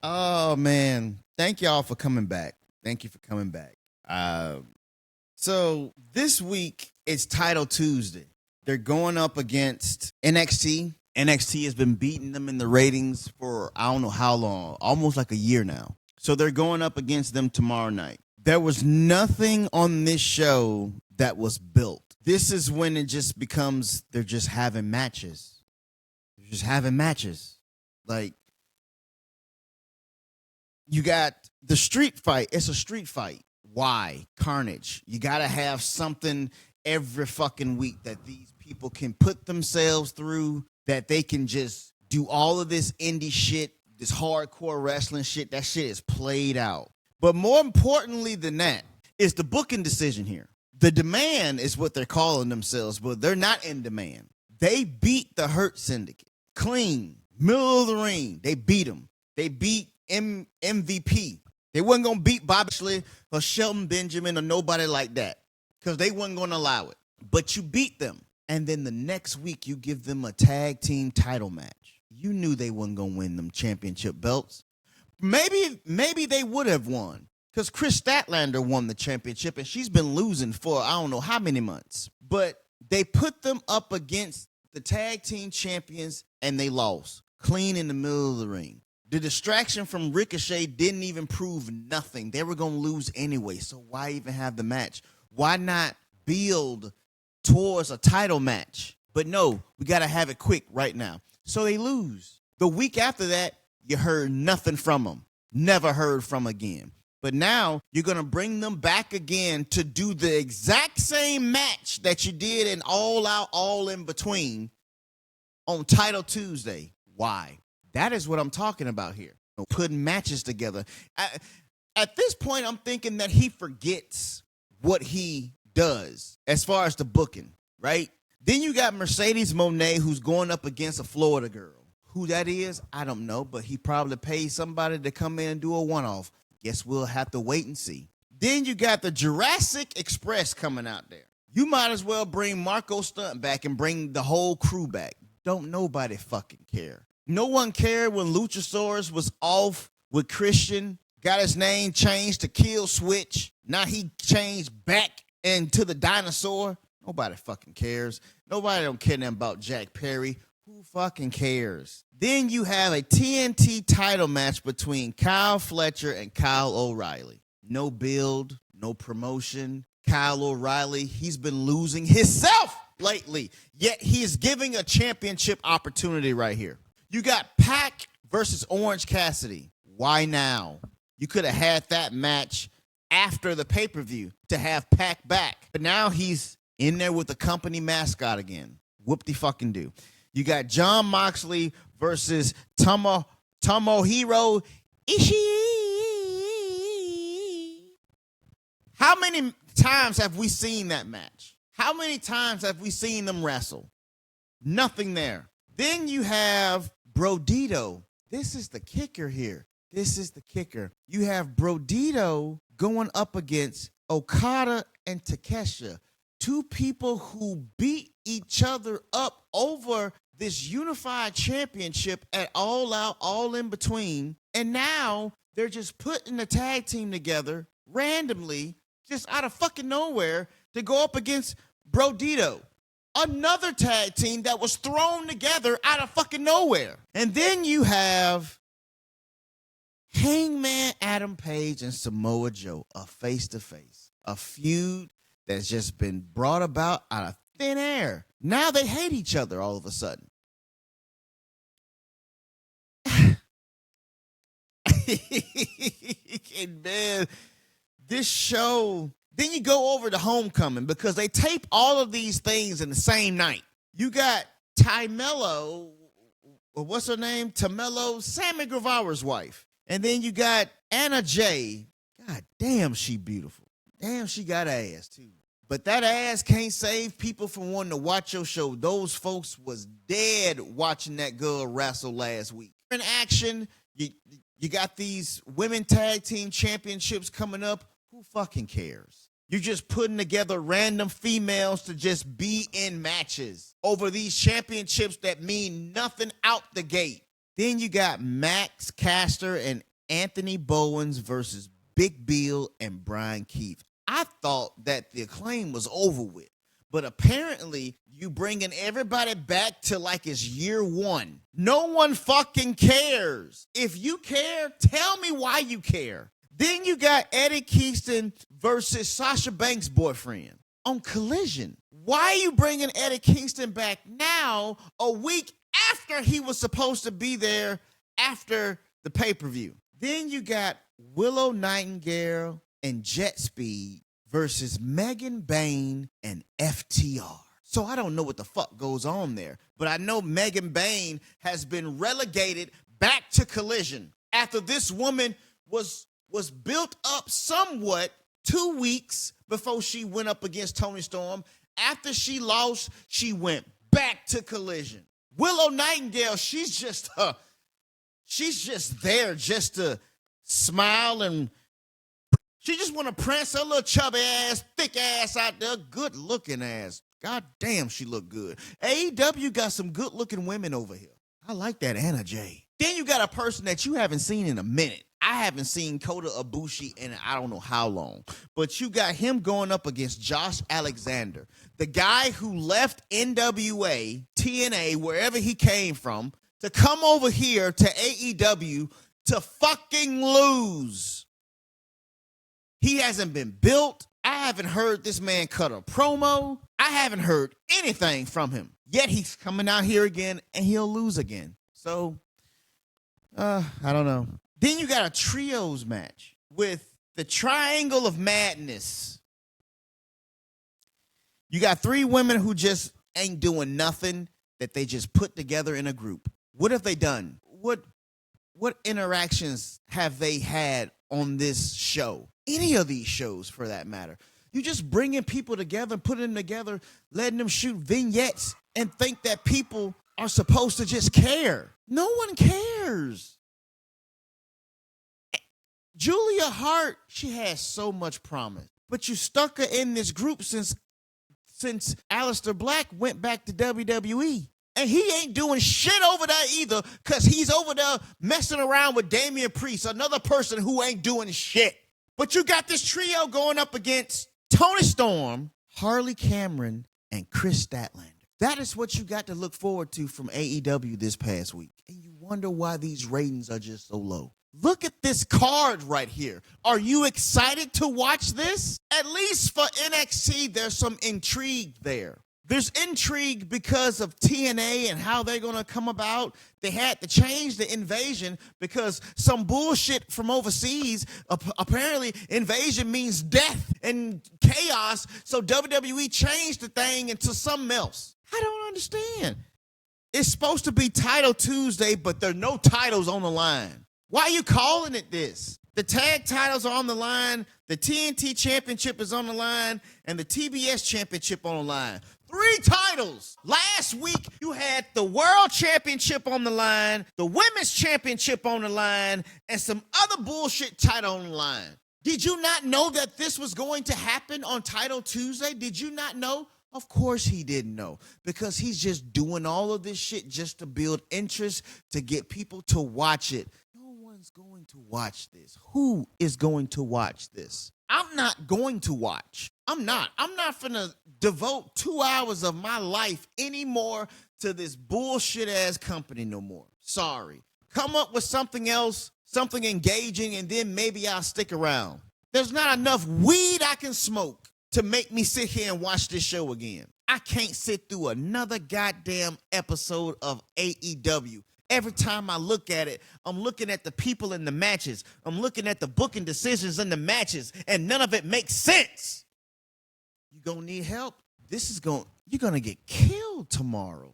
Oh man, thank y'all for coming back. Thank you for coming back. So this week it's Title Tuesday. They're going up against NXT. NXT has been beating them in the ratings for I don't know how long, almost like a year now. So they're going up against them tomorrow night. There was nothing on this show that was built. This is when it just becomes they're just having matches. They're just having matches. Like you got the street fight. It's a street fight. Why? Carnage. You got to have something every fucking week that these people can put themselves through, that they can just do all of this indie shit, this hardcore wrestling shit. That shit is played out. But more importantly than that is the booking decision here. The Demand is what they're calling themselves, but they're not in demand. They beat the Hurt Syndicate. Clean. Middle of the ring. They beat them. They beat MVP. They wasn't going to beat Bobby Lashley or Shelton Benjamin or nobody like that because they wasn't going to allow it. But you beat them. And then the next week, you give them a tag team title match. You knew they wasn't going to win them championship belts. Maybe they would have won because Chris Statlander won the championship and she's been losing for I don't know how many months. But they put them up against the tag team champions and they lost. Clean in the middle of the ring. The distraction from Ricochet didn't even prove nothing. They were going to lose anyway, so why even have the match? Why not build towards a title match? But no, we got to have it quick right now. So they lose. The week after that, you heard nothing from them. Never heard from again. But now you're going to bring them back again to do the exact same match that you did in All Out, All In Between on Title Tuesday. Why? That is what I'm talking about here. Putting matches together. At this point, I'm thinking that he forgets what he does as far as the booking, right? Then you got Mercedes Moné, who's going up against a Florida girl. Who that is, I don't know, but he probably paid somebody to come in and do a one-off. Guess we'll have to wait and see. Then you got the Jurassic Express coming out there. You might as well bring Marco Stunt back and bring the whole crew back. Don't nobody fucking care. No one cared when Luchasaurus was off with Christian, got his name changed to Kill Switch. Now he changed back into the dinosaur. Nobody fucking cares. Nobody don't care nothing about Jack Perry. Who fucking cares? Then you have a TNT title match between Kyle Fletcher and Kyle O'Reilly. No build, no promotion. Kyle O'Reilly, he's been losing himself lately, yet he is giving a championship opportunity right here. You got Pac versus Orange Cassidy. Why now? You could have had that match after the pay-per-view to have Pac back. But now he's in there with the company mascot again. Whoop-de-fucking-do. You got Jon Moxley versus Tomohiro Ishii. How many times have we seen that match? How many times have we seen them wrestle? Nothing there. Then you have Brodito. This is the kicker here. This is the kicker. You have Brodito going up against Okada and Takeshita. Two people who beat each other up over this unified championship at All Out, All In Between. And now they're just putting the tag team together randomly, just out of fucking nowhere, to go up against Brodito. Another tag team that was thrown together out of fucking nowhere. And then you have Hangman Adam Page and Samoa Joe, a face-to-face. A feud that's just been brought about out of thin air. Now they hate each other all of a sudden. And man, this show... Then you go over to Homecoming because they tape all of these things in the same night. You got Tamelo, what's her name? Tamelo, Sammy Guevara's wife. And then you got Anna Jay. God damn, she beautiful. Damn, she got ass too. But that ass can't save people from wanting to watch your show. Those folks was dead watching that girl wrestle last week. In action, you got these women tag team championships coming up. Who fucking cares? You're just putting together random females to just be in matches over these championships that mean nothing out the gate. Then you got Max Caster and Anthony Bowens versus Big Bill and Brian Keith. I thought that the Acclaim was over with, but apparently you bringing everybody back to like it's year one. No one fucking cares. If you care, tell me why you care. Then you got Eddie Kingston versus Sasha Banks' boyfriend on Collision. Why are you bringing Eddie Kingston back now, a week after he was supposed to be there after the pay-per-view? Then you got Willow Nightingale and Jet Speed versus Megan Bayne and FTR. So I don't know what the fuck goes on there, but I know Megan Bayne has been relegated back to Collision after this woman was built up somewhat 2 weeks before she went up against Toni Storm. After she lost, she went back to Collision. Willow Nightingale, she's just there just to smile, and she just want to prance her little chubby ass, thick ass out there, good looking ass. God damn, she look good. AEW got some good looking women over here. I like that Anna Jay. Then you got a person that you haven't seen in a minute. I haven't seen Kota Ibushi in I don't know how long, but you got him going up against Josh Alexander, the guy who left NWA, TNA, wherever he came from, to come over here to AEW to fucking lose. He hasn't been built. I haven't heard this man cut a promo. I haven't heard anything from him. Yet he's coming out here again and he'll lose again. So, I don't know. Then you got a trios match with the Triangle of Madness. You got 3 women who just ain't doing nothing that they just put together in a group. What have they done? What interactions have they had on this show? Any of these shows, for that matter. You just bringing people together, putting them together, letting them shoot vignettes and think that people are supposed to just care. No one cares. Julia Hart, she has so much promise, but you stuck her in this group since Aleister Black went back to WWE. And he ain't doing shit over there either, because he's over there messing around with Damian Priest, another person who ain't doing shit. But you got this trio going up against Toni Storm, Harley Cameron, and Chris Statlander. That is what you got to look forward to from AEW this past week. And you wonder why these ratings are just so low. Look at this card right here. Are you excited to watch this? At least for NXT, there's some intrigue there. There's intrigue because of TNA and how they're going to come about. They had to change the invasion because some bullshit from overseas. Apparently, invasion means death and chaos. So WWE changed the thing into something else. I don't understand. It's supposed to be Title Tuesday, but there are no titles on the line. Why are you calling it this? The tag titles are on the line. The TNT Championship is on the line. And the TBS Championship on the line. 3 titles. Last week, you had the World Championship on the line, the Women's Championship on the line, and some other bullshit title on the line. Did you not know that this was going to happen on Title Tuesday? Did you not know? Of course he didn't know, because he's just doing all of this shit just to build interest, to get people to watch it. No one's going to watch this. Who is going to watch this? I'm not going to watch. I'm not finna devote 2 hours of my life anymore to this bullshit ass company no more. Sorry. Come up with something else, something engaging, and then maybe I'll stick around. There's not enough weed I can smoke to make me sit here and watch this show again. I can't sit through another goddamn episode of AEW. Every time I look at it, I'm looking at the people in the matches. I'm looking at the booking decisions in the matches, and none of it makes sense. You're going to need help. You're going to get killed tomorrow.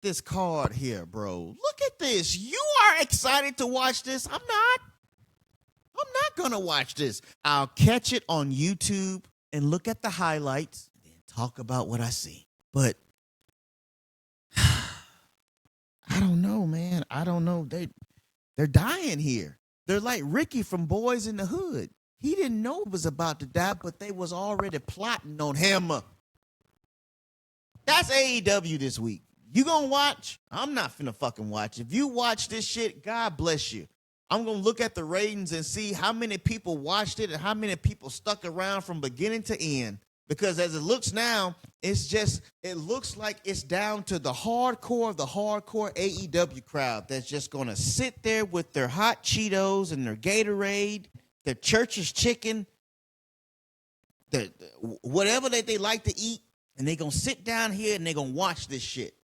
This card here, bro. Look at this. You are excited to watch this. I'm not going to watch this. I'll catch it on YouTube and look at the highlights and then talk about what I see. But I don't know, man. I don't know. They're dying here. They're like Ricky from Boys in the Hood. He didn't know he was about to die, but they was already plotting on him. That's AEW this week. You gonna watch? I'm not finna fucking watch. If you watch this shit, God bless you. I'm gonna look at the ratings and see how many people watched it and how many people stuck around from beginning to end. Because as it looks now, it looks like it's down to the hardcore of the hardcore AEW crowd that's just gonna sit there with their hot Cheetos and their Gatorade, their church's chicken, whatever that they like to eat, and they're gonna sit down here and they're gonna watch this shit.